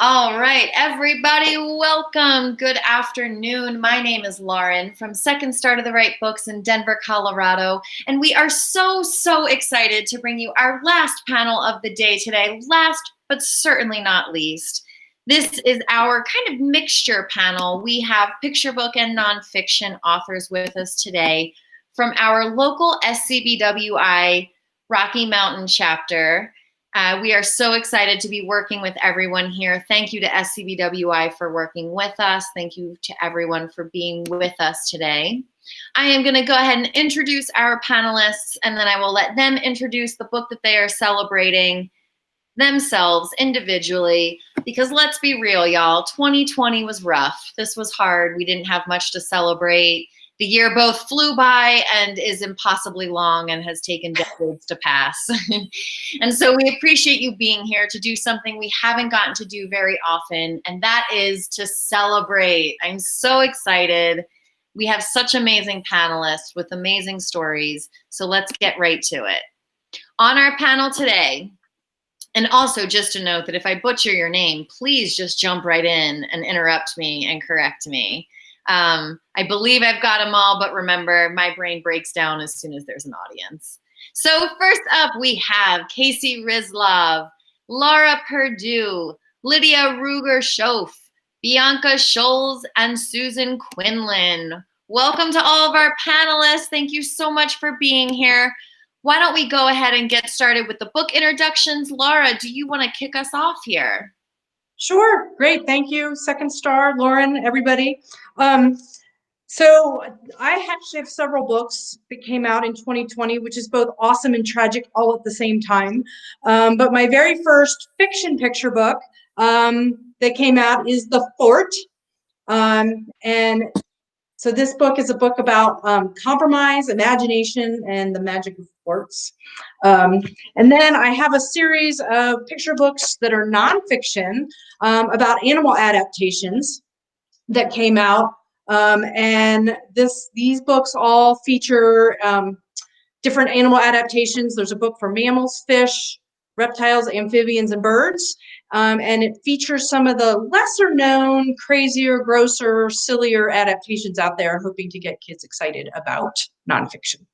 All right, everybody, welcome. Good afternoon. My name is Lauren from Second Star to the Right Books in Denver, Colorado, and we are so excited to bring you our last panel of the day today. Last, but certainly not least. This is our kind of mixture panel. We have picture book and nonfiction authors with us today from our local SCBWI Rocky Mountain chapter. We are so excited to be working with everyone here. Thank you to SCBWI for working with us. Thank you to everyone for being with us today. I am going to go ahead and introduce our panelists, and then I will let them introduce the book that they are celebrating themselves individually, because let's be real, y'all, 2020 was rough. This was hard. We didn't have much to celebrate. The year both flew by and is impossibly long and has taken decades to pass. And so we appreciate you being here to do something we haven't gotten to do very often, and that is to celebrate. I'm so excited. We have such amazing panelists with amazing stories, so let's get right to it. On our panel today, and also just a note that if I butcher your name, please just jump right in and interrupt me and correct me. I believe I've got them all, but remember, my brain breaks down as soon as there's an audience. So first up, we have Casey Rislov, Laura Perdew, Lydia Rueger Shoaf, Bianca Schulze, and Susan Quinlan. Welcome to all of our panelists. Thank you so much for being here. Why don't we go ahead and get started with the book introductions? Laura, do you want to kick us off here? Sure, great, thank you. Second Star, Lauren, everybody. So I actually have several books that came out in 2020, which is both awesome and tragic all at the same time. But my very first fiction picture book that came out is The Fort. And so this book is a book about compromise, imagination, and the magic of forts. And then I have a series of picture books that are nonfiction about animal adaptations that came out. And these books all feature different animal adaptations. There's a book for mammals, fish, reptiles, amphibians, and birds. And it features some of the lesser known, crazier, grosser, sillier adaptations out there, hoping to get kids excited about nonfiction.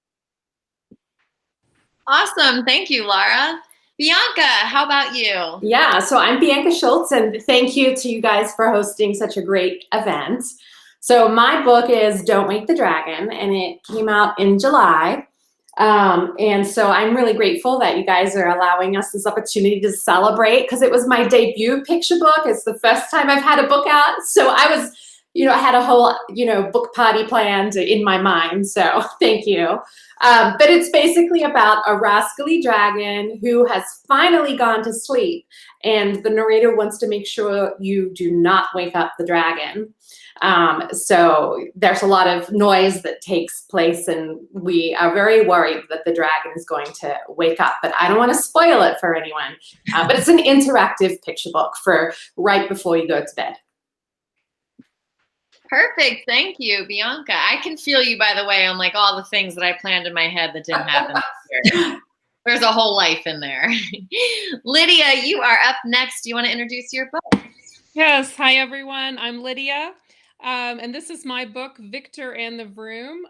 Awesome. Thank you, Laura. Bianca, how about you? Yeah, so I'm Bianca Schulze, and thank you to you guys for hosting such a great event. So my book is Don't Wake the Dragon, and it came out in July. And so I'm really grateful that you guys are allowing us this opportunity to celebrate, because it was my debut picture book. It's the first time I've had a book out. So I was, I had a whole, book party planned in my mind. So thank you. But it's basically about a rascally dragon who has finally gone to sleep. And the narrator wants to make sure you do not wake up the dragon. So there's a lot of noise that takes place, and we are very worried that the dragon is going to wake up, but I don't want to spoil it for anyone. But it's an interactive picture book for right before you go to bed. Perfect. Thank you, Bianca. I can feel you, by the way, on like all the things that I planned in my head that didn't happen this year. There's a whole life in there. Lydia, you are up next. Do you want to introduce your book? Yes. Hi, everyone. I'm Lydia. And this is my book, Victor and the Vroom.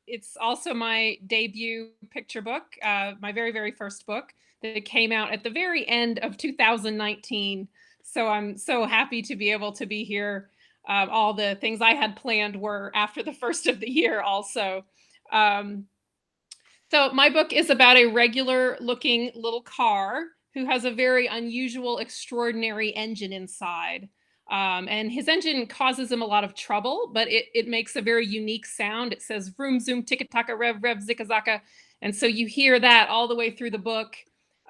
It's also my debut picture book, my very first book that came out at the very end of 2019. So I'm so happy to be able to be here. All the things I had planned were after the first of the year also. So my book is about a regular looking little car who has a very unusual, extraordinary engine inside. And his engine causes him a lot of trouble, but it makes a very unique sound. It says vroom, zoom, ticka-taka, rev, rev, zika-zaka. And so you hear that all the way through the book.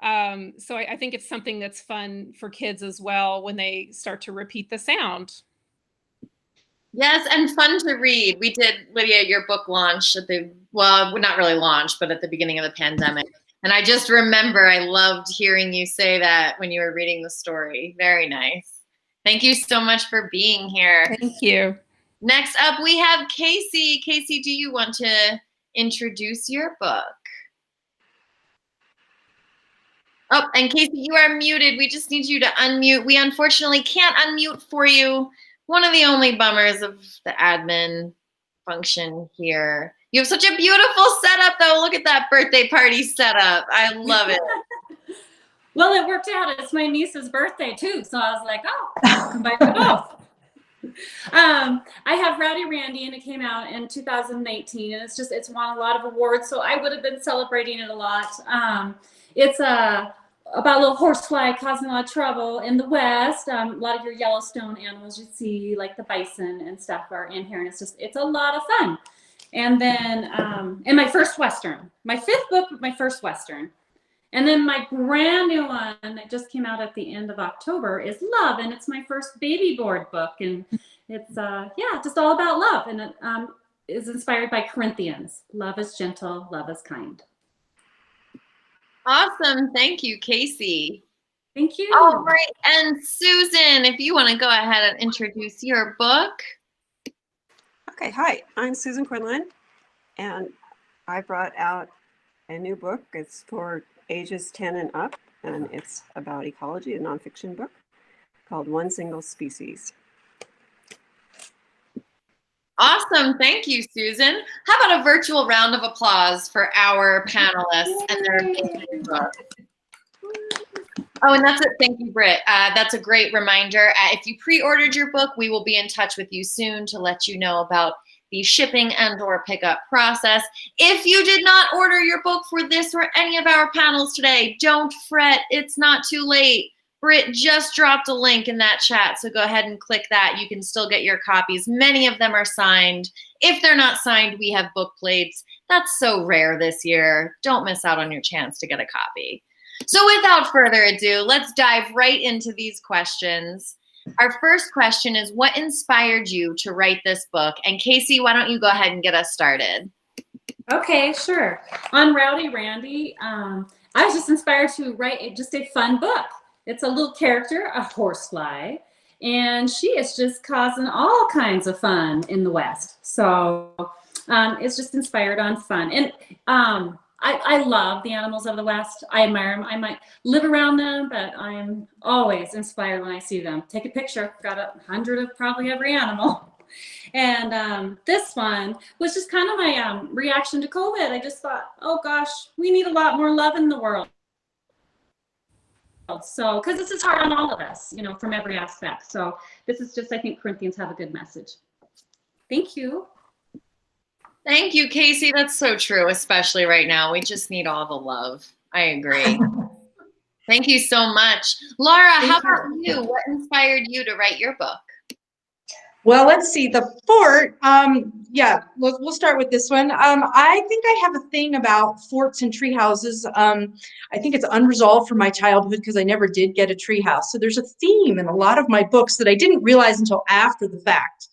So I think it's something that's fun for kids as well when they start to repeat the sound. Yes, and fun to read. We did, Lydia, your book launch at not really launch, but at the beginning of the pandemic. And I just remember I loved hearing you say that when you were reading the story. Very nice. Thank you so much for being here. Thank you. Next up, we have Casey. Casey, do you want to introduce your book? Oh, and Casey, you are muted. We just need you to unmute. We unfortunately can't unmute for you. One of the only bummers of the admin function here. You have such a beautiful setup, though. Look at that birthday party setup. I love it. Well, it worked out. It's my niece's birthday too, so I was like, oh, combine both. I have Rowdy Randy, and it came out in 2019, and it's won a lot of awards, so I would have been celebrating it a lot. It's about a little horsefly causing a lot of trouble in the West. A lot of your Yellowstone animals you see, like the bison and stuff, are in here, and it's a lot of fun. And then, and my first Western, my fifth book, my first Western. And then my brand new one that just came out at the end of October is Love, and it's my first baby board book, and it's just all about love, and it is inspired by Corinthians. Love is gentle, love is kind. Awesome. Thank you, Casey. Thank you. All right. And Susan, if you want to go ahead and introduce your book. Okay, hi, I'm Susan Quinlan, and I brought out a new book. It's for ages 10 and up, and it's about ecology, a nonfiction book called One Single Species. Awesome. Thank you, Susan. How about a virtual round of applause for our panelists and their amazing book? Oh, and that's it. Thank you, Britt. That's a great reminder. If you pre-ordered your book, we will be in touch with you soon to let you know about the shipping and/or pickup process. If you did not order your book for this or any of our panels today, don't fret. It's not too late. Britt just dropped a link in that chat, so go ahead and click that. You can still get your copies. Many of them are signed. If they're not signed, we have book plates. That's so rare this year. Don't miss out on your chance to get a copy. So without further ado, let's dive right into these questions. Our first question is, what inspired you to write this book? And Casey, why don't you go ahead and get us started? Okay, sure. On Rowdy Randy, I was just inspired to write just a fun book. It's a little character, a horsefly, and she is just causing all kinds of fun in the West. So it's just inspired on fun. And I love the animals of the West. I admire them. I might live around them, but I'm always inspired when I see them. Take a picture. Got 100 of probably every animal. And this one was just kind of my reaction to COVID. I just thought, oh gosh, we need a lot more love in the world. So, because this is hard on all of us, you know, from every aspect. So this is just, I think Corinthians have a good message. Thank you. Thank you, Casey. That's so true, especially right now. We just need all the love. I agree. Thank you so much. Laura, how about you? What inspired you to write your book? Well, let's see. The fort. Yeah, we'll start with this one. I think I have a thing about forts and tree houses. I think it's unresolved from my childhood because I never did get a tree house. So there's a theme in a lot of my books that I didn't realize until after the fact.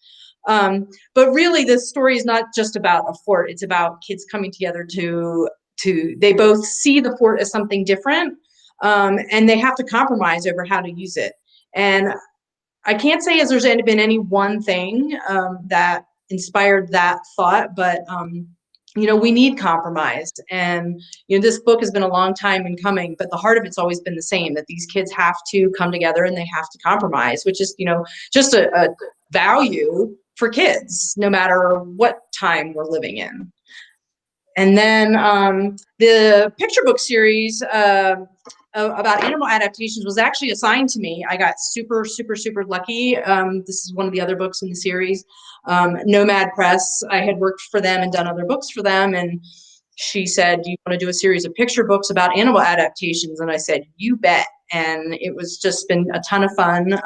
But really, this story is not just about a fort. It's about kids coming together to they both see the fort as something different, and they have to compromise over how to use it. And I can't say as there's been any one thing that inspired that thought, but you know, we need compromise. And you know, this book has been a long time in coming, but the heart of it's always been the same, that these kids have to come together and they have to compromise, which is, you know, just a value for kids, no matter what time we're living in. And then the picture book series about animal adaptations was actually assigned to me. I got super, super, super lucky. This is one of the other books in the series. Nomad Press, I had worked for them and done other books for them. And she said, do you want to do a series of picture books about animal adaptations? And I said, you bet. And it was just been a ton of fun.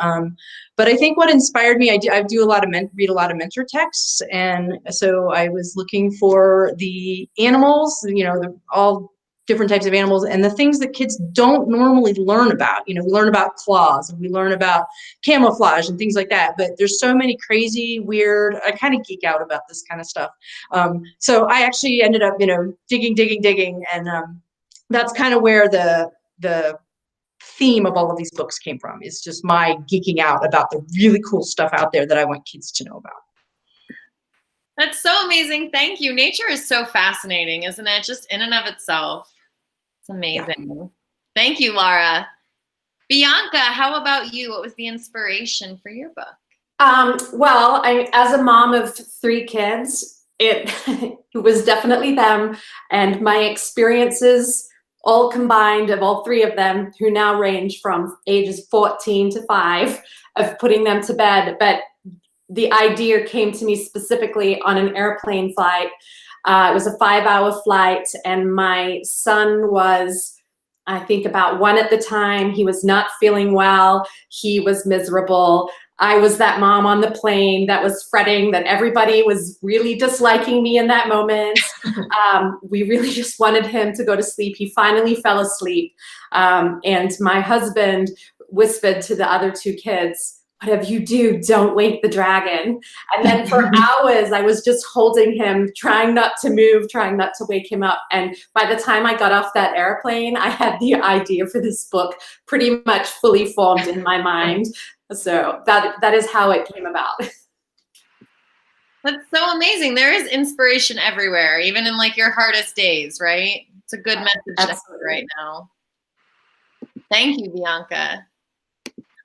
But I think what inspired me, I do a lot of read a lot of mentor texts. And so I was looking for the animals, you know, all different types of animals and the things that kids don't normally learn about. You know, we learn about claws and we learn about camouflage and things like that, but there's so many crazy, weird, I kind of geek out about this kind of stuff. So I actually ended up, you know, digging, and that's kind of where the theme of all of these books came from. It's just my geeking out about the really cool stuff out there that I want kids to know about. That's so amazing. Thank you. Nature is so fascinating, isn't it? Just in and of itself. It's amazing. Thank you, Laura. Bianca, how about you? What was the inspiration for your book? Well, as a mom of 3 kids, it, it was definitely them and my experiences all combined of all 3 of them, who now range from ages 14 to 5, of putting them to bed. But the idea came to me specifically on an airplane flight. It was a 5-hour flight, and my son was, I think, about 1 at the time. He was not feeling well. He was miserable. I was that mom on the plane that was fretting that everybody was really disliking me in that moment. We really just wanted him to go to sleep. He finally fell asleep. And my husband whispered to the other 2 kids, "Whatever you do, don't wake the dragon." And then for hours, I was just holding him, trying not to move, trying not to wake him up. And by the time I got off that airplane, I had the idea for this book pretty much fully formed in my mind. So that is how it came about. That's so amazing. There is inspiration everywhere, even in like your hardest days, right? It's a good message to have right now. Thank you, Bianca.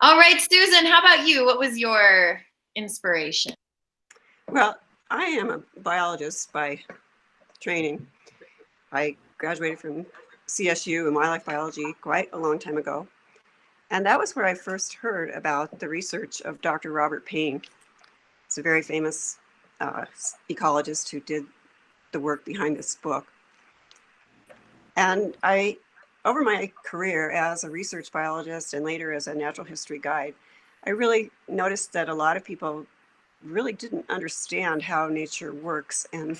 All right, Susan, how about you? What was your inspiration? Well, I am a biologist by training. I graduated from CSU in wildlife biology quite a long time ago. And that was where I first heard about the research of Dr. Robert Payne. He's a very famous ecologist who did the work behind this book. And over my career as a research biologist and later as a natural history guide, I really noticed that a lot of people really didn't understand how nature works and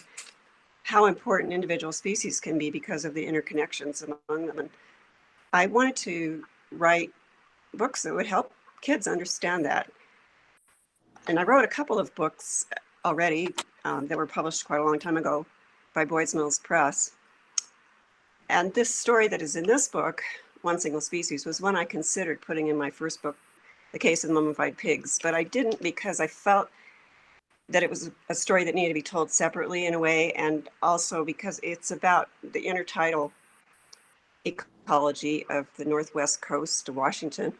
how important individual species can be because of the interconnections among them. And I wanted to write books that would help kids understand that. And I wrote a couple of books already that were published quite a long time ago by Boyd's Mills Press. And this story that is in this book, One Single Species, was one I considered putting in my first book, The Case of the Mummified Pigs, but I didn't because I felt that it was a story that needed to be told separately in a way, and also because it's about the intertidal ecology of the northwest coast of Washington.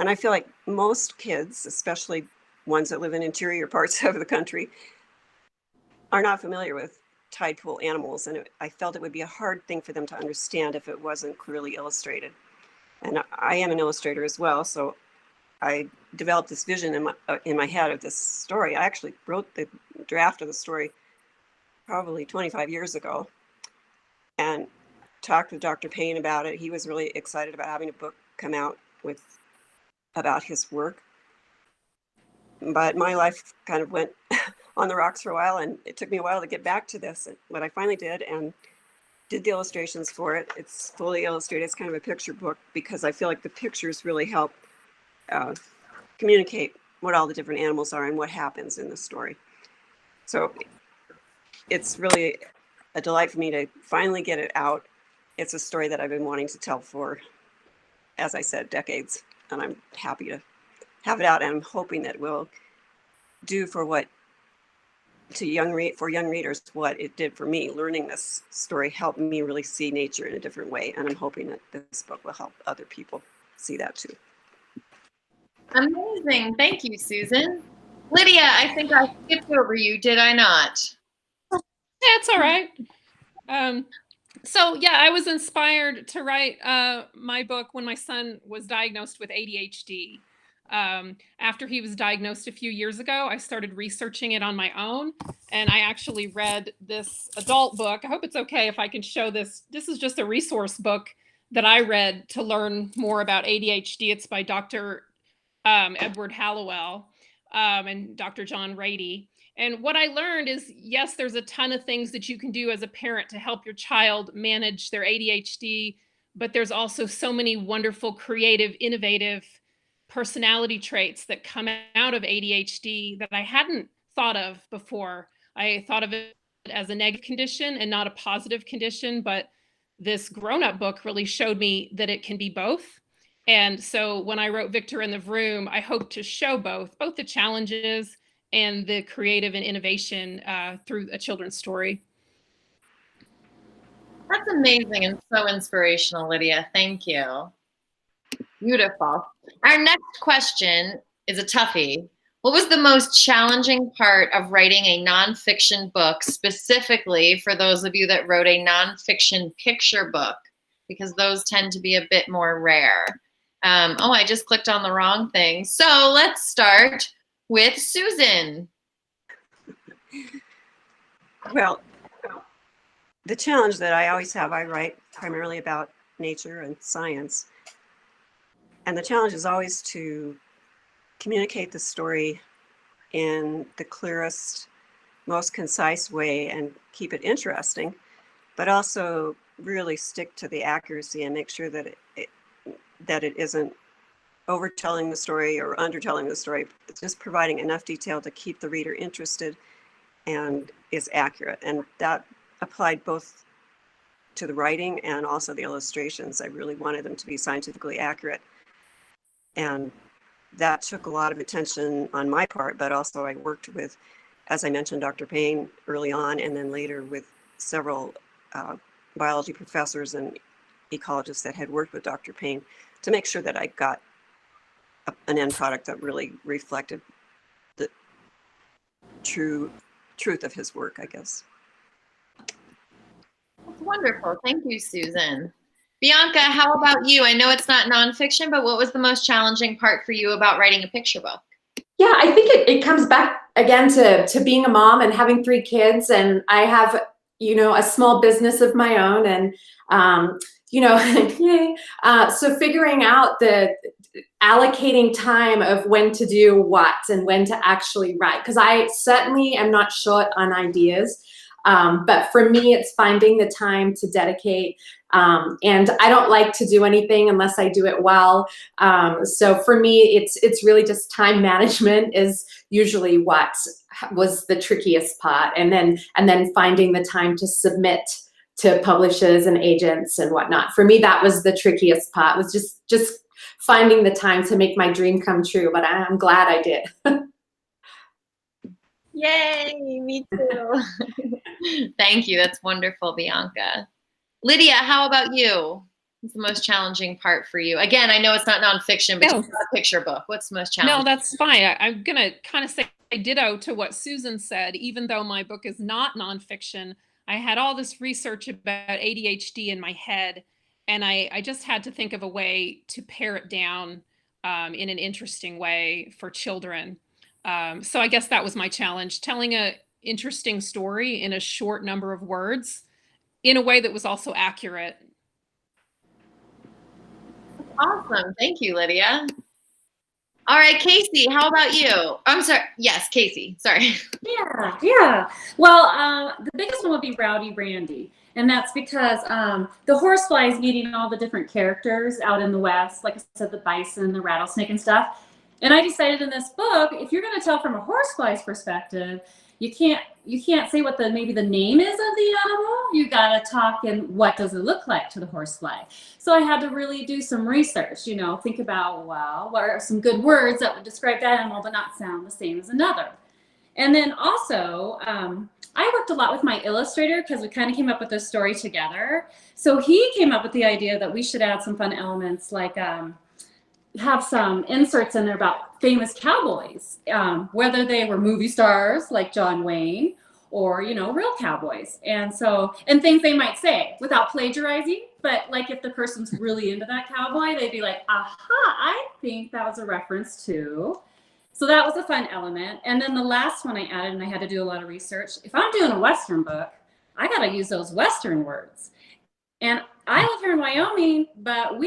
And I feel like most kids, especially ones that live in interior parts of the country, are not familiar with tide pool animals, and I felt it would be a hard thing for them to understand if it wasn't clearly illustrated. And I am an illustrator as well, so I developed this vision in my head of this story. I actually wrote the draft of the story probably 25 years ago and talked with Dr. Payne about it. He was really excited about having a book come out about his work. But my life kind of went on the rocks for a while, and it took me a while to get back to this. But I finally did, and did the illustrations for it. It's fully illustrated. It's kind of a picture book because I feel like the pictures really help communicate what all the different animals are and what happens in the story. So it's really a delight for me to finally get it out. It's a story that I've been wanting to tell for, as I said, decades, and I'm happy to have it out, and I'm hoping that it will do for young readers what it did for me. Learning this story helped me really see nature in a different way, and I'm hoping that this book will help other people see that too. Amazing. Thank you, Susan. Lydia, I think I skipped over you, did I not? That's all right. So yeah, I was inspired to write my book when my son was diagnosed with ADHD. After he was diagnosed a few years ago, I started researching it on my own, and I actually read this adult book. I hope it's okay if I can show this. This is just a resource book that I read to learn more about ADHD. It's by Dr. Edward Hallowell and Dr. John Rady. And what I learned is, yes, there's a ton of things that you can do as a parent to help your child manage their ADHD, but there's also so many wonderful, creative, innovative personality traits that come out of ADHD that I hadn't thought of before. I thought of it as a negative condition and not a positive condition, but this grown-up book really showed me that it can be both. And so when I wrote Victor in the Room, I hope to show both the challenges and the creative and innovation through a children's story. That's amazing and so inspirational, Lydia. Thank you. Beautiful. Our next question is a toughie. What was the most challenging part of writing a nonfiction book, specifically for those of you that wrote a nonfiction picture book? Because those tend to be a bit more rare. Oh, I just clicked on the wrong thing. So let's start with Susan. Well, the challenge that I always have, I write primarily about nature and science. And the challenge is always to communicate the story in the clearest, most concise way and keep it interesting, but also really stick to the accuracy and make sure that it isn't overtelling the story or undertelling the story. It's just providing enough detail to keep the reader interested and is accurate. And that applied both to the writing and also the illustrations. I really wanted them to be scientifically accurate. And that took a lot of attention on my part, but also I worked with, as I mentioned, Dr. Payne early on, and then later with several biology professors and ecologists that had worked with Dr. Payne to make sure that I got an end product that really reflected the truth of his work, I guess. That's wonderful. Thank you, Susan. Bianca, how about you? I know it's not nonfiction, but what was the most challenging part for you about writing a picture book? Yeah, I think it comes back again to being a mom and having 3 kids. And I have, a small business of my own. And, yay. So figuring out the allocating time of when to do what and when to actually write. Because I certainly am not short on ideas. But for me, it's finding the time to dedicate. And I don't like to do anything unless I do it well. So for me, it's really just time management is usually what was the trickiest part. And then finding the time to submit to publishers and agents and whatnot. For me, that was the trickiest part, was just finding the time to make my dream come true. But I'm glad I did. Yay, me too. Thank you. That's wonderful, Bianca. Lydia, how about you? What's the most challenging part for you? Again, I know it's not nonfiction, but it's a picture book. What's the most challenging? No, that's fine. I'm going to kind of say ditto to what Susan said. Even though my book is not nonfiction, I had all this research about ADHD in my head, and I just had to think of a way to pare it down in an interesting way for children. So I guess that was my challenge, telling an interesting story in a short number of words in a way that was also accurate. Awesome. Thank you, Lydia. All right, Casey, how about you? I'm sorry. Yes, Casey. Sorry. Yeah. Well, the biggest one would be Rowdy Randy. And that's because the horsefly is meeting all the different characters out in the West, like I said, the bison, the rattlesnake and stuff. And I decided in this book, if you're going to tell from a horsefly's perspective, you can't say what maybe the name is of the animal. You got to talk and what does it look like to the horsefly. So I had to really do some research, think about, well, what are some good words that would describe that animal but not sound the same as another. And then also, I worked a lot with my illustrator because we kind of came up with this story together. So he came up with the idea that we should add some fun elements like have some inserts in there about famous cowboys, whether they were movie stars like John Wayne or, real cowboys. And things they might say without plagiarizing, but like if the person's really into that cowboy, they'd be like, aha, I think that was a reference to. So that was a fun element. And then the last one I added, and I had to do a lot of research. If I'm doing a Western book, I got to use those Western words. And I live here in Wyoming, but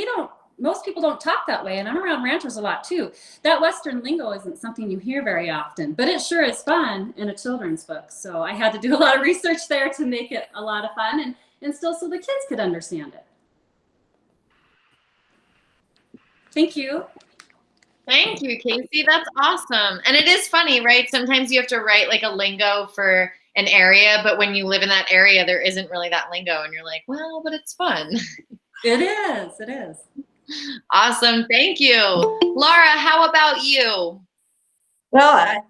most people don't talk that way, and I'm around ranchers a lot too. That Western lingo isn't something you hear very often, but it sure is fun in a children's book. So I had to do a lot of research there to make it a lot of fun and still so the kids could understand it. Thank you. Thank you, Casey. That's awesome. And it is funny, right? Sometimes you have to write like a lingo for an area, but when you live in that area, there isn't really that lingo, and you're like, well, but it's fun. It is. Awesome. Thank you. Laura, how about you? Well,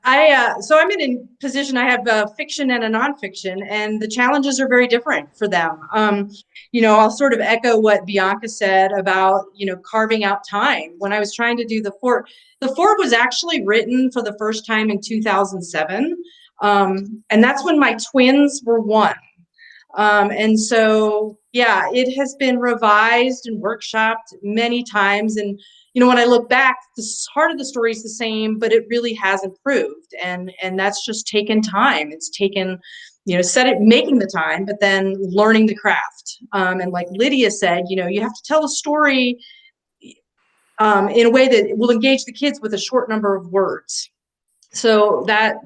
so I'm in a position, I have a fiction and a nonfiction, and the challenges are very different for them. I'll sort of echo what Bianca said about, carving out time. When I was trying to do the fort was actually written for the first time in 2007. And that's when my twins were 1. And so, yeah, it has been revised and workshopped many times. And, when I look back, the heart of the story is the same, but it really has improved. And that's just taken time. It's taken, making the time, but then learning the craft. And like Lydia said, you have to tell a story in a way that will engage the kids with a short number of words. So that,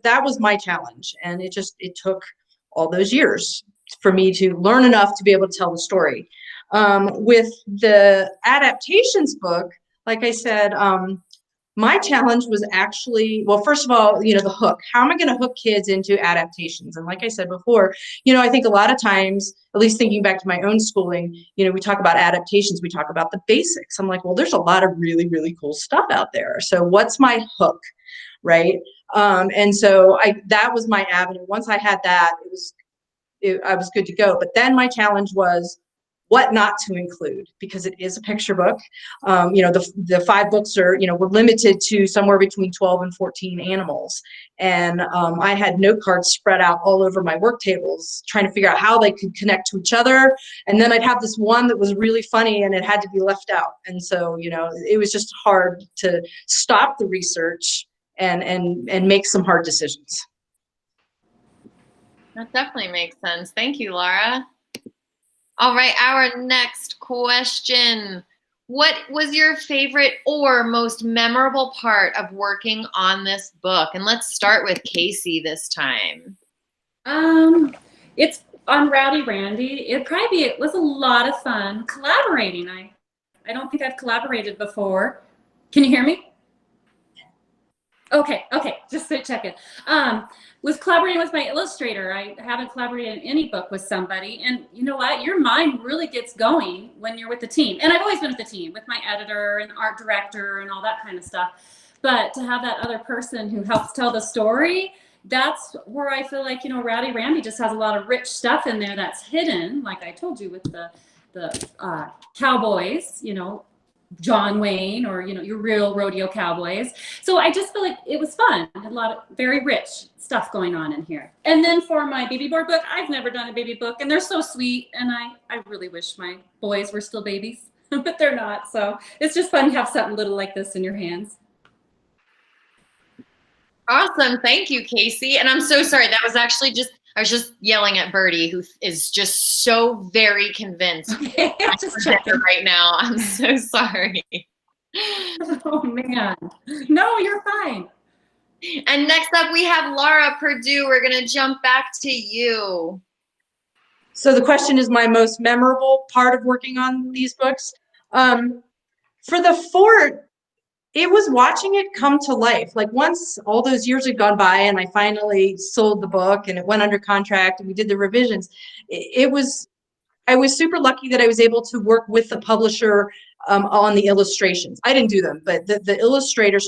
that was my challenge. And it took all those years for me to learn enough to be able to tell the story. With the adaptations book, like I said, my challenge was actually, well, first of all, the hook. How am I going to hook kids into adaptations? And like I said before, I think a lot of times, at least thinking back to my own schooling, we talk about adaptations, we talk about the basics. I'm like, well, there's a lot of really, really cool stuff out there. So what's my hook, right? And so that was my avenue. Once I had that, I was good to go. But then my challenge was what not to include, because it is a picture book. The 5 books are, were limited to somewhere between 12 and 14 animals. And I had note cards spread out all over my work tables, trying to figure out how they could connect to each other. And then I'd have this one that was really funny and it had to be left out. And so, it was just hard to stop the research and make some hard decisions. That definitely makes sense. Thank you, Laura. All right, our next question. What was your favorite or most memorable part of working on this book? And let's start with Casey this time. It's on Rowdy Randy. It was a lot of fun collaborating. I don't think I've collaborated before. Can you hear me? Okay, just checking. Was collaborating with my illustrator. I haven't collaborated in any book with somebody, and you know what? Your mind really gets going when you're with the team. And I've always been with the team, with my editor and art director and all that kind of stuff. But to have that other person who helps tell the story, that's where I feel like, Rowdy Randy just has a lot of rich stuff in there that's hidden, like I told you with the cowboys, John Wayne, or your real rodeo cowboys. So I just feel like it was fun. I had a lot of very rich stuff going on in here. And then for my baby board book, I've never done a baby book, and they're so sweet, and I really wish my boys were still babies, but they're not. So it's just fun to have something little like this in your hands. Awesome. Thank you, Casey. And I'm so sorry. That was actually I was just yelling at Birdie, who is just so very convinced right now. I'm so sorry. Oh, man. No, you're fine. And next up, we have Laura Perdew. We're going to jump back to you. So the question is my most memorable part of working on these books. For the fort, it was watching it come to life. Like once all those years had gone by and I finally sold the book and it went under contract and we did the revisions, I was super lucky that I was able to work with the publisher on the illustrations. I didn't do them, but the illustrator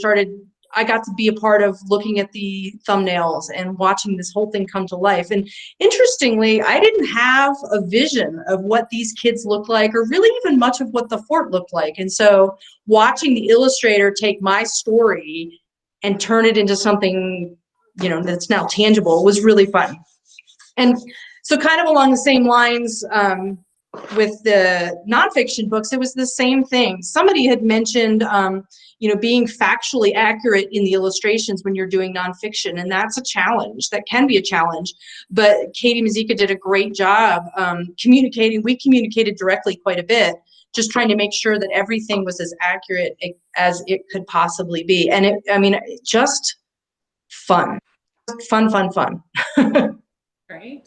I got to be a part of looking at the thumbnails and watching this whole thing come to life. And interestingly, I didn't have a vision of what these kids looked like, or really even much of what the fort looked like. And so watching the illustrator take my story and turn it into something, that's now tangible was really fun. And so kind of along the same lines, with the nonfiction books, it was the same thing. Somebody had mentioned, being factually accurate in the illustrations when you're doing nonfiction, and that's a challenge. That can be a challenge. But Katie Mazika did a great job communicating. We communicated directly quite a bit, just trying to make sure that everything was as accurate as it could possibly be. And just fun. Right.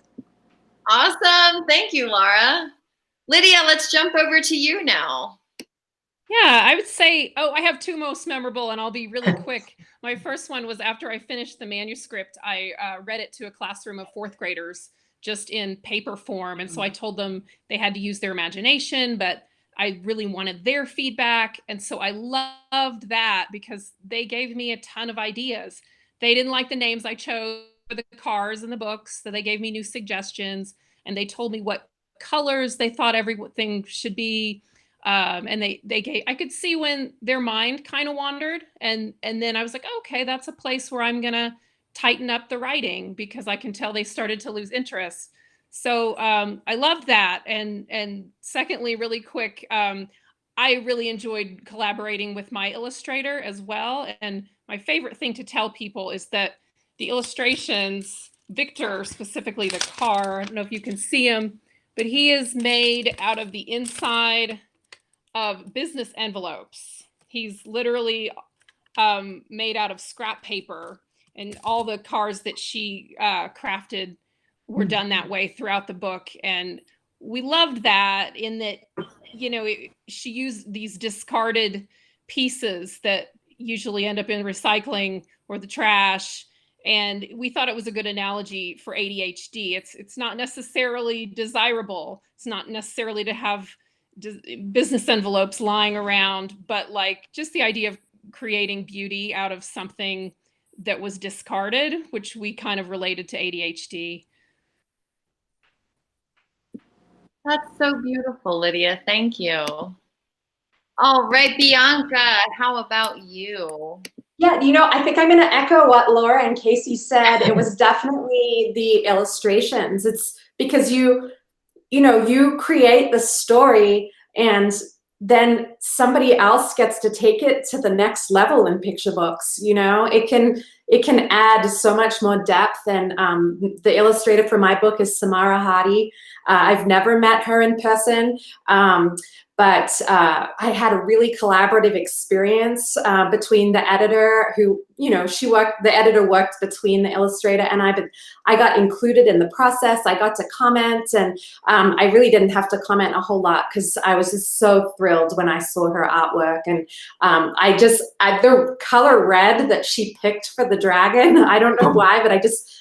Awesome. Thank you, Laura. Lydia, let's jump over to you now. Yeah, I would say, I have 2 most memorable, and I'll be really quick. My first one was after I finished the manuscript, I read it to a classroom of 4th graders just in paper form. And so I told them they had to use their imagination, but I really wanted their feedback. And so I loved that because they gave me a ton of ideas. They didn't like the names I chose for the cars in the books, so they gave me new suggestions, and they told me what colors they thought everything should be. And they gave, I could see when their mind kind of wandered, and then I was like, okay, that's a place where I'm gonna tighten up the writing, because I can tell they started to lose interest. So I loved that. And secondly, really quick, I really enjoyed collaborating with my illustrator as well. And my favorite thing to tell people is that the illustrations, Victor, specifically the car, I don't know if you can see him, but he is made out of the inside of business envelopes. He's literally made out of scrap paper, and all the cars that she crafted were done that way throughout the book. And we loved that, in that, you know, she used these discarded pieces that usually end up in recycling or the trash. And we thought it was a good analogy for ADHD. It's not necessarily desirable. It's not necessarily to have business envelopes lying around, but like just the idea of creating beauty out of something that was discarded, which we kind of related to ADHD. That's so beautiful, Lydia. Thank you. All right, Bianca, how about you? Yeah, I think I'm going to echo what Laura and Casey said. It was definitely the illustrations. It's because you create the story, and then somebody else gets to take it to the next level in picture books. It can add so much more depth. And the illustrator for my book is Samara Hadi. I've never met her in person, but I had a really collaborative experience between the editor, who, the editor worked between the illustrator and I, but I got included in the process. I got to comment, and I really didn't have to comment a whole lot because I was just so thrilled when I saw her artwork. And the color red that she picked for the dragon, I don't know why, but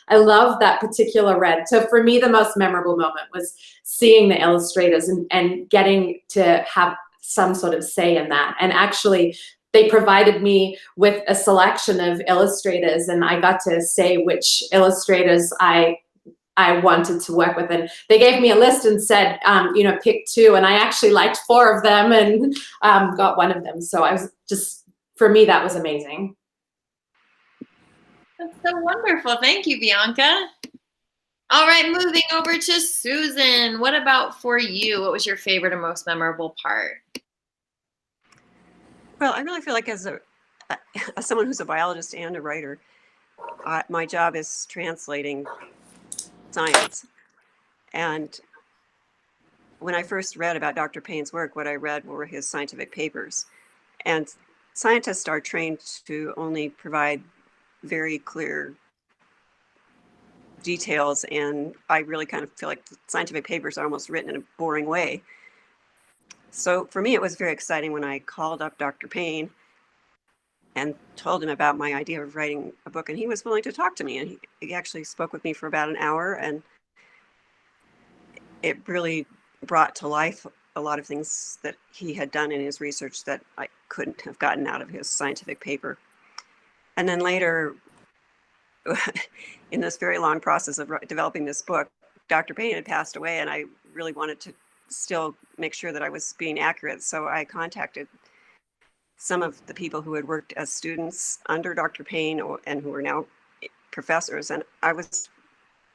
I love that particular red. So for me, the most memorable moment was seeing the illustrators and getting to have some sort of say in that. And actually, they provided me with a selection of illustrators, and I got to say which illustrators I wanted to work with. And they gave me a list and said, pick 2. And I actually liked 4 of them and got one of them. So for me, that was amazing. That's so wonderful. Thank you, Bianca. All right, moving over to Susan. What about for you? What was your favorite and most memorable part? Well, I really feel like as someone who's a biologist and a writer, my job is translating science. And when I first read about Dr. Payne's work, what I read were his scientific papers. And scientists are trained to only provide very clear details, and I really kind of feel like scientific papers are almost written in a boring way. So for me, it was very exciting when I called up Dr. Payne and told him about my idea of writing a book, and he was willing to talk to me, and he actually spoke with me for about an hour, and it really brought to life a lot of things that he had done in his research that I couldn't have gotten out of his scientific paper. And then later, in this very long process of developing this book, Dr. Payne had passed away, and I really wanted to still make sure that I was being accurate. So I contacted some of the people who had worked as students under Dr. Payne and who are now professors. And I was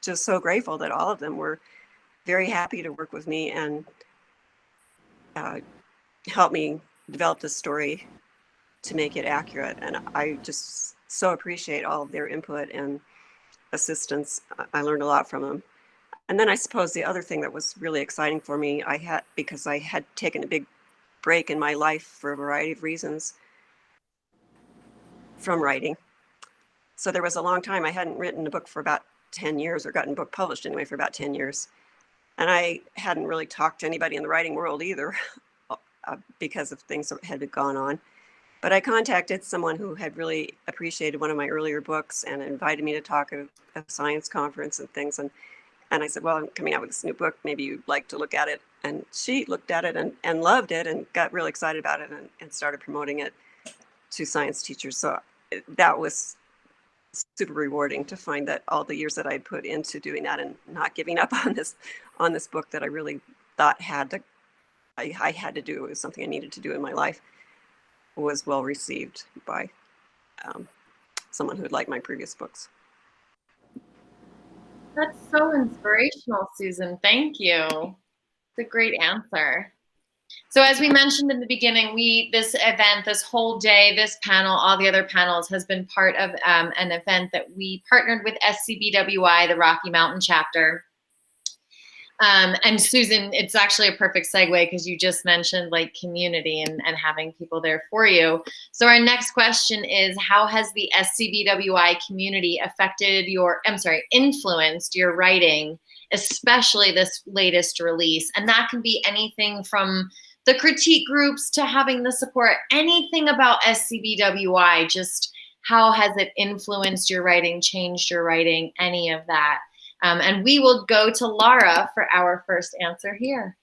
just so grateful that all of them were very happy to work with me and help me develop the story to make it accurate. And I just so appreciate all of their input and assistance. I learned a lot from them. And then I suppose the other thing that was really exciting for me, because I had taken a big break in my life for a variety of reasons from writing. So there was a long time I hadn't written a book for about 10 years, or gotten a book published anyway for about 10 years. And I hadn't really talked to anybody in the writing world either because of things that had gone on. But I contacted someone who had really appreciated one of my earlier books and invited me to talk at a science conference and things. And And I said, well, I'm coming out with this new book. Maybe you'd like to look at it. And she looked at it and loved it and got really excited about it and started promoting it to science teachers. So that was super rewarding to find that all the years that I'd put into doing that and not giving up on this book that I really thought I had to do, it was something I needed to do in my life, was well received by someone who had liked my previous books. That's so inspirational, Susan. Thank you. It's a great answer. So as we mentioned in the beginning, this event, this whole day, this panel, all the other panels has been part of an event that we partnered with SCBWI, the Rocky Mountain chapter. And Susan, it's actually a perfect segue because you just mentioned like community and having people there for you. So our next question is, how has the SCBWI community influenced your writing, especially this latest release? And that can be anything from the critique groups to having the support, anything about SCBWI, just how has it influenced your writing, changed your writing, any of that? And we will go to Lara for our first answer here.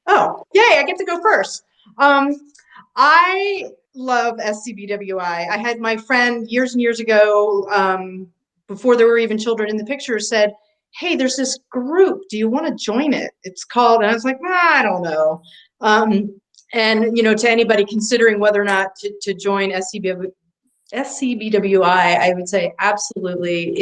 Oh, yay, I get to go first. I love SCBWI. I had my friend years and years ago, before there were even children in the picture, said, hey, there's this group. Do you want to join it? It's called, and I was like, I don't know. And, to anybody considering whether or not to join SCBWI, I would say absolutely.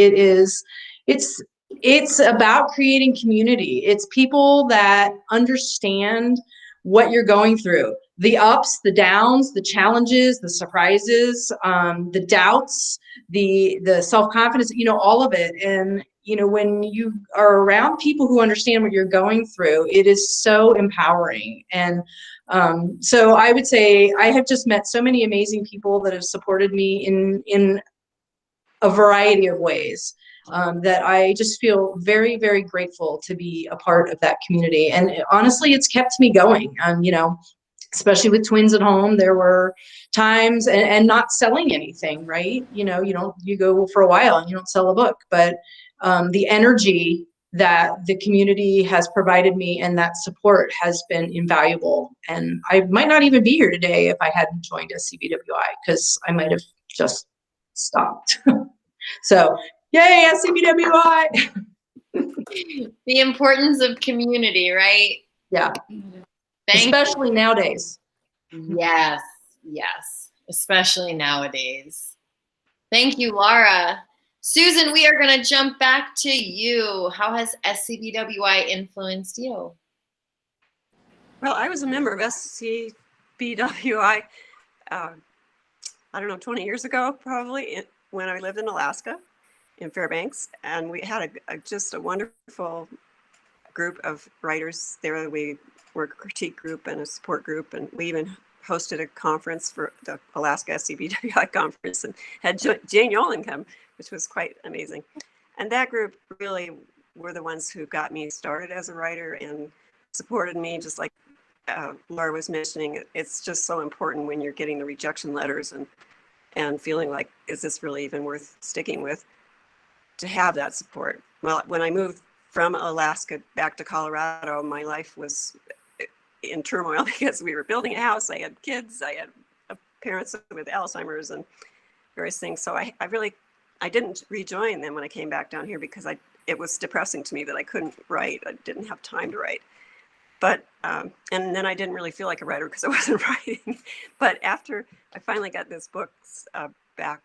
It's about creating community. It's people that understand what you're going through, the ups, the downs, the challenges, the surprises, the doubts, the self-confidence, all of it. And, when you are around people who understand what you're going through, it is so empowering. And so I would say I have just met so many amazing people that have supported me in a variety of ways. That I just feel very, very grateful to be a part of that community. And honestly, it's kept me going. Especially with twins at home, there were times and not selling anything, right? You go for a while and you don't sell a book, but the energy that the community has provided me and that support has been invaluable. And I might not even be here today if I hadn't joined SCBWI, because I might have just stopped. So, yay, SCBWI! The importance of community, right? Yeah. Especially nowadays. Yes, especially nowadays. Thank you, Lara. Susan, we are going to jump back to you. How has SCBWI influenced you? Well, I was a member of SCBWI, I don't know, 20 years ago, probably, when I lived in Alaska, in Fairbanks. And we had just a wonderful group of writers there. We were a critique group and a support group. And we even hosted a conference for the Alaska SCBWI conference and had Jane Yolen come, which was quite amazing. And that group really were the ones who got me started as a writer and supported me, just like Laura was mentioning. It's just so important when you're getting the rejection letters and feeling like, is this really even worth sticking with, to have that support. Well, when I moved from Alaska back to Colorado, my life was in turmoil because we were building a house. I had kids, I had parents with Alzheimer's and various things. So I didn't rejoin them when I came back down here because it was depressing to me that I couldn't write. I didn't have time to write. But, and then I didn't really feel like a writer because I wasn't writing. But after I finally got this books back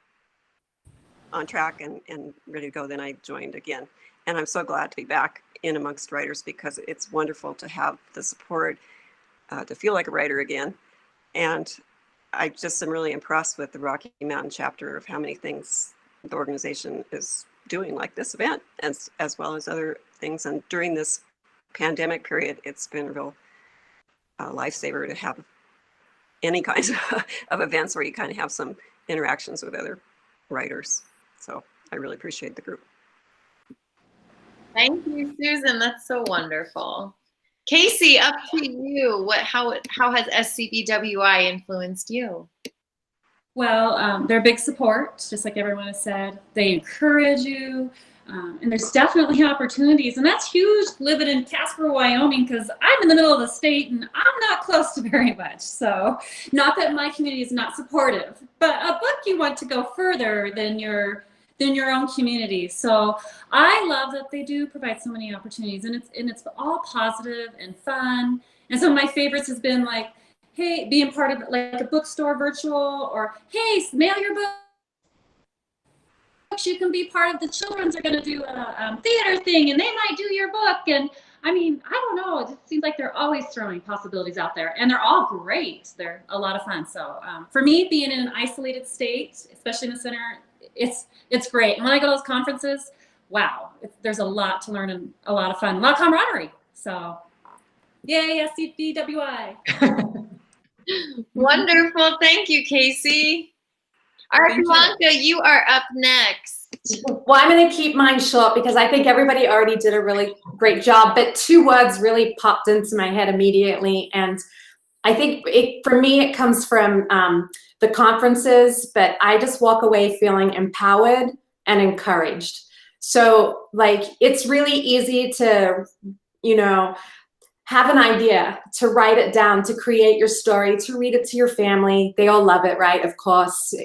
on track and ready to go, then I joined again. And I'm so glad to be back in amongst writers because it's wonderful to have the support, to feel like a writer again. And I just am really impressed with the Rocky Mountain chapter of how many things the organization is doing, like this event, as well as other things. And during this pandemic period, it's been a real lifesaver to have any kinds of events where you kind of have some interactions with other writers. So I really appreciate the group. Thank you, Susan. That's so wonderful. Casey, up to you. How has SCBWI influenced you? Well, they're a big support, just like everyone has said. They encourage you, and there's definitely opportunities. And that's huge living in Casper, Wyoming, because I'm in the middle of the state and I'm not close to very much. So not that my community is not supportive, but a book you want to go further than your own community. So I love that they do provide so many opportunities, and it's all positive and fun. And some of my favorites has been like, hey, being part of like a bookstore virtual, or hey, mail your books. You can be part of the children's are going to do a theater thing, and they might do your book. And I mean, I don't know. It just seems like they're always throwing possibilities out there, and they're all great. They're a lot of fun. So for me, being in an isolated state, especially in the center, it's great. And when I go to those conferences, wow, there's a lot to learn and a lot of fun, a lot of camaraderie. So yay, SCBWI. Wonderful. Thank you, Casey. All right, Bianca, you are up next. Well, I'm going to keep mine short because I think everybody already did a really great job, but 2 words really popped into my head immediately. And I think for me, it comes from the conferences, but I just walk away feeling empowered and encouraged. So like, it's really easy to, have an idea, to write it down, to create your story, to read it to your family. They all love it, right? Of course.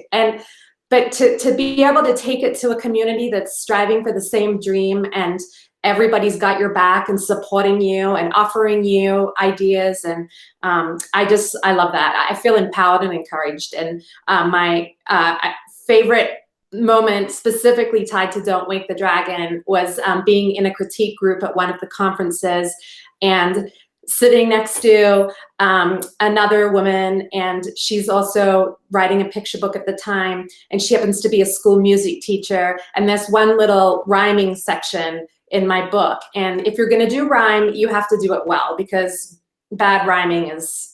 But to be able to take it to a community that's striving for the same dream, and everybody's got your back and supporting you and offering you ideas. And I love that. I feel empowered and encouraged. And my favorite moment specifically tied to Don't Wake the Dragon was being in a critique group at one of the conferences and sitting next to another woman, and she's also writing a picture book at the time, and she happens to be a school music teacher, and there's one little rhyming section in my book, and if you're going to do rhyme, you have to do it well, because bad rhyming is,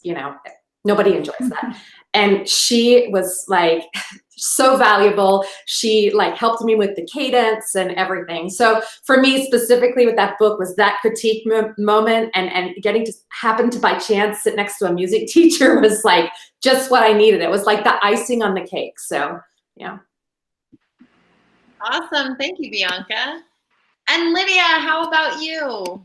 nobody enjoys that. And she was like so valuable. She like helped me with the cadence and everything. So for me specifically with that book was that critique moment, and getting to happen to by chance sit next to a music teacher was like just what I needed. It was like the icing on the cake. So yeah. Awesome. Thank you, Bianca. And Lydia, how about you?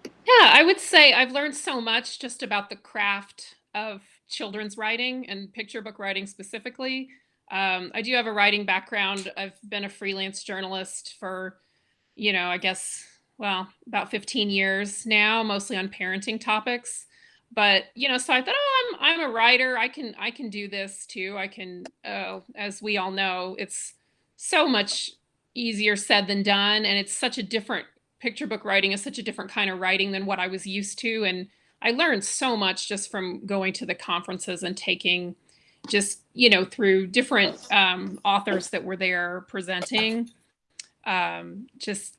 Yeah, I would say I've learned so much just about the craft of children's writing and picture book writing specifically. I do have a writing background. I've been a freelance journalist for, I guess, well, about 15 years now, mostly on parenting topics. But, so I thought, oh, I'm a writer. I can do this too. I can, as we all know, it's so much easier said than done. And it's such a different, picture book writing is such a different kind of writing than what I was used to. And I learned so much just from going to the conferences and taking just, through different authors that were there presenting. It's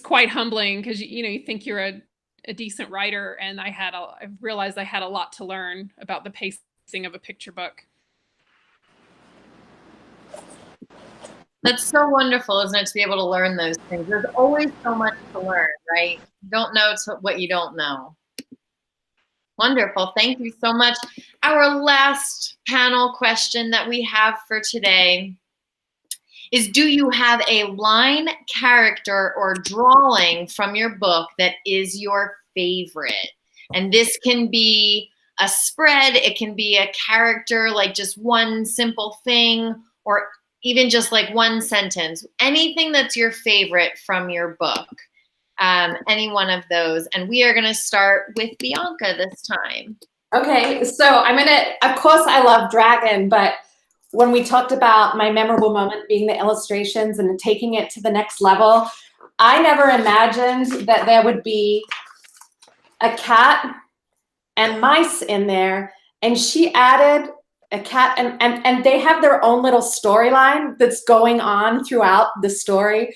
quite humbling because, you think you're a decent writer, and I realized I had a lot to learn about the pacing of a picture book. That's so wonderful, isn't it, to be able to learn those things? There's always so much to learn, right? You don't know what you don't know. Wonderful. Thank you so much. Our last panel question that we have for today is, do you have a line, character, or drawing from your book that is your favorite? And this can be a spread, it can be a character, like just one simple thing, or even just like one sentence. Anything that's your favorite from your book. Any one of those. And we are going to start with Bianca this time. Okay, so of course I love Dragon, but when we talked about my memorable moment being the illustrations and taking it to the next level, I never imagined that there would be a cat and mice in there, and she added a cat, and they have their own little storyline that's going on throughout the story.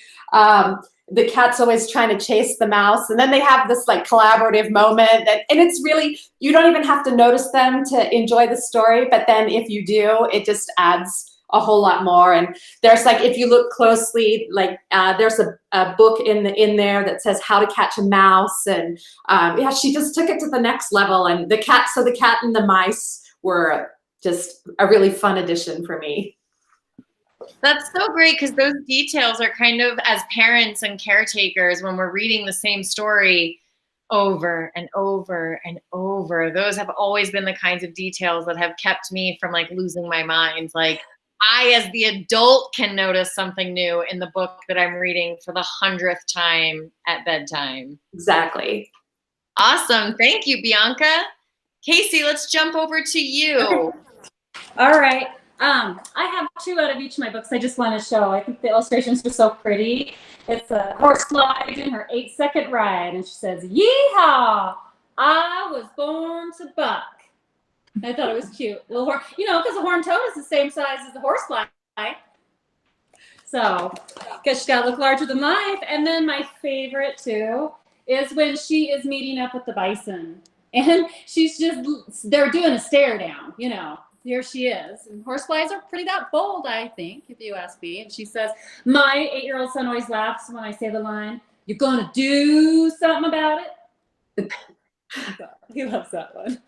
The cat's always trying to chase the mouse, and then they have this like collaborative moment, and it's really, you don't even have to notice them to enjoy the story, but then if you do, it just adds a whole lot more. And there's like, if you look closely, like there's a book in there that says How to Catch a Mouse, and yeah, she just took it to the next level. And the cat and the mice were just a really fun addition for me. That's so great, because those details are kind of, as parents and caretakers, when we're reading the same story over and over and over, those have always been the kinds of details that have kept me from like losing my mind. Like, I, as the adult, can notice something new in the book that I'm reading for the 100th time at bedtime. Exactly. Awesome. Thank you, Bianca. Casey, let's jump over to you. All right. I have 2 out of each of my books I just want to show. I think the illustrations are so pretty. It's a horsefly doing her 8-second ride, and she says, "Yeehaw! I was born to buck." I thought it was cute. Little horn, because the horned toad is the same size as the horsefly. So, because she's got to look larger than life. And then my favorite too is when she is meeting up with the bison, and they're doing a stare down. Here she is. And horseflies are pretty that bold, I think, if you ask me. And she says, my 8-year-old son always laughs when I say the line, "You're gonna do something about it." He loves that one.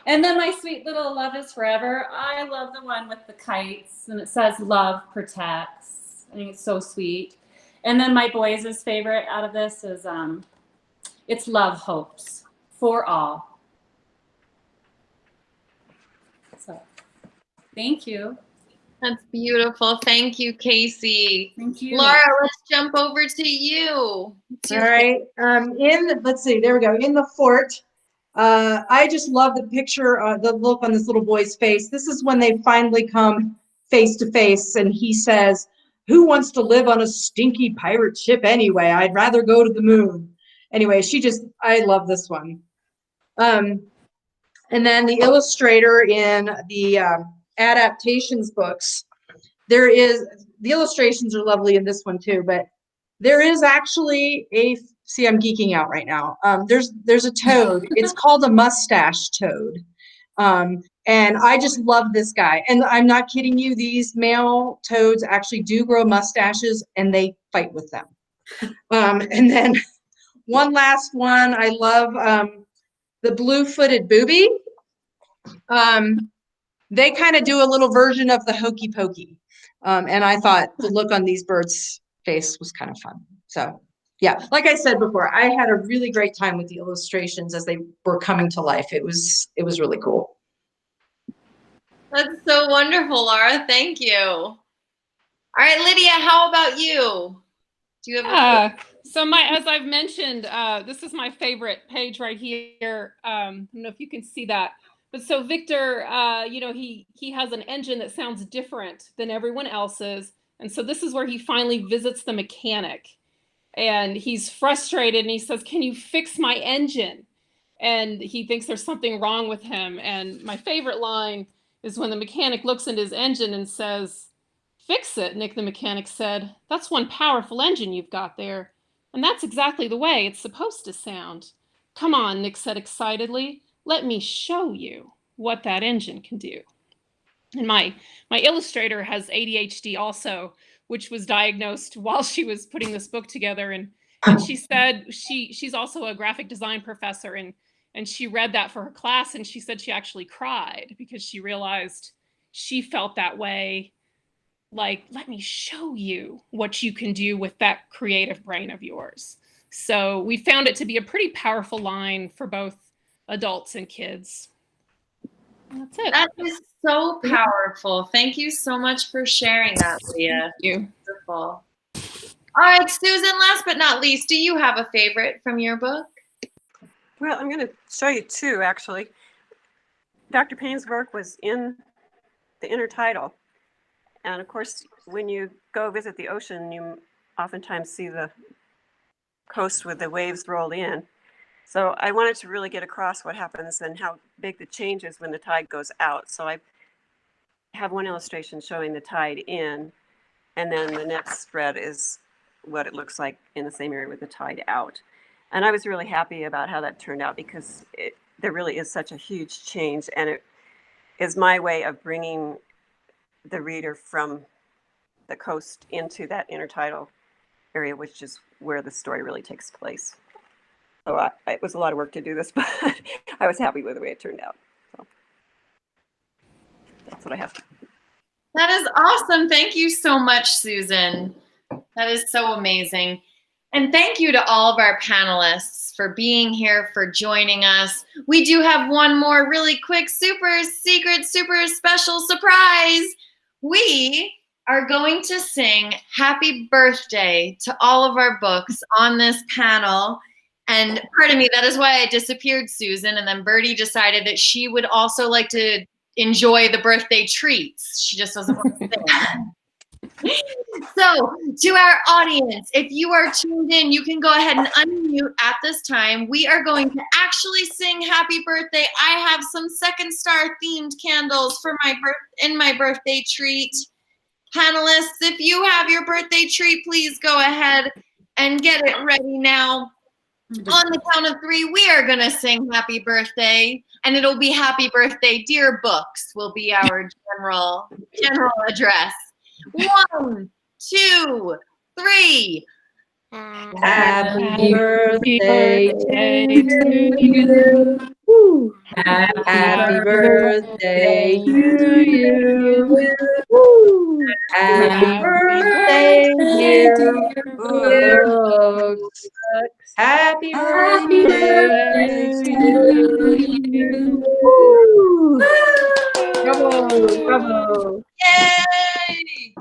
And then my sweet little Love is Forever. I love the one with the kites, and it says love protects. I think it's so sweet. And then my boys' favorite out of this is it's Love Hopes for All. So thank you. That's beautiful. Thank you, Casey. Thank you. Laura, let's jump over to you. All right. Let's see, there we go. In the Fort. I just love the picture, the look on this little boy's face. This is when they finally come face to face, and he says, "Who wants to live on a stinky pirate ship anyway? I'd rather go to the moon." Anyway, I love this one. And then the illustrator in the adaptations books, the illustrations are lovely in this one too, but there is actually see, I'm geeking out right now. There's a toad. It's called a mustache toad. And I just love this guy. And I'm not kidding you. These male toads actually do grow mustaches, and they fight with them. And then one last one. I love the blue-footed booby. They kind of do a little version of the hokey pokey. And I thought the look on these birds' face was kind of fun. So yeah, like I said before, I had a really great time with the illustrations as they were coming to life. It was really cool. That's so wonderful, Laura. Thank you. All right, Lydia, how about you? Do you have So as I've mentioned, this is my favorite page right here. I don't know if you can see that. But so Victor, he has an engine that sounds different than everyone else's. And so this is where he finally visits the mechanic. And he's frustrated, and he says, "Can you fix my engine?" And he thinks there's something wrong with him. And my favorite line is when the mechanic looks into his engine and says, "Fix it," Nick the mechanic said. "That's one powerful engine you've got there. And that's exactly the way it's supposed to sound." "Come on," Nick said excitedly. "Let me show you what that engine can do." And my illustrator has ADHD also, which was diagnosed while she was putting this book together. And she said she's also a graphic design professor, and she read that for her class, and she said she actually cried because she realized she felt that way. Like, let me show you what you can do with that creative brain of yours. So we found it to be a pretty powerful line for both adults and kids. That's it. That is so powerful. Thank you so much for sharing that, Leah. Thank you. Wonderful. All right, Susan, last but not least, do you have a favorite from your book? Well, I'm going to show you 2, actually. Dr. Payne's work was in the inner title. And of course, when you go visit the ocean, you oftentimes see the coast with the waves rolled in. So I wanted to really get across what happens and how big the change is when the tide goes out. So I have one illustration showing the tide in, and then the next spread is what it looks like in the same area with the tide out. And I was really happy about how that turned out, because there really is such a huge change, and it is my way of bringing the reader from the coast into that intertidal area, which is where the story really takes place. So it was a lot of work to do this, but I was happy with the way it turned out. So. That's what I have. That is awesome. Thank you so much, Susan. That is so amazing. And thank you to all of our panelists for being here, for joining us. We do have one more really quick, super secret, super special surprise. We are going to sing happy birthday to all of our books on this panel. And pardon me, that is why I disappeared, Susan. And then Birdie decided that she would also like to enjoy the birthday treats. She just doesn't want to sing. So, to our audience, if you are tuned in, you can go ahead and unmute at this time. We are going to actually sing happy birthday. I have some Second Star themed candles for my birthday treat. Panelists, if you have your birthday treat, please go ahead and get it ready now. On the count of 3, we are going to sing happy birthday, and it'll be happy birthday, dear books, will be our general address. 1, 2, 3. Happy birthday to you. Woo. Happy birthday to you. Woo. Happy birthday, dear books. Happy birthday to you. Woo. Bravo, bravo. Yay!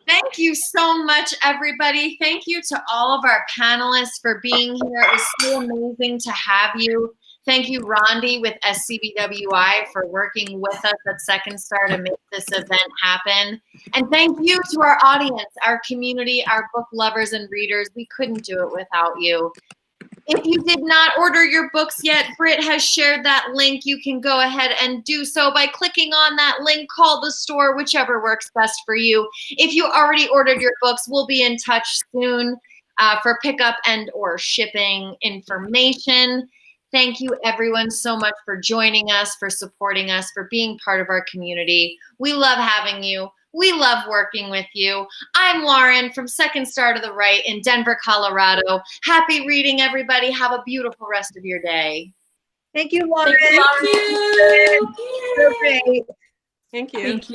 Thank you so much, everybody. Thank you to all of our panelists for being here. It was so amazing to have you. Thank you, Rondi with SCBWI, for working with us at Second Star to make this event happen. And thank you to our audience, our community, our book lovers and readers. We couldn't do it without you. If you did not order your books yet, Britt has shared that link. You can go ahead and do so by clicking on that link, call the store, whichever works best for you. If you already ordered your books, we'll be in touch soon for pickup and or shipping information. Thank you everyone so much for joining us, for supporting us, for being part of our community. We love having you. We love working with you. I'm Lauren from Second Star to the Right in Denver, Colorado. Happy reading, everybody. Have a beautiful rest of your day. Thank you, Lauren. Thank you. So great. Thank you. Thank you.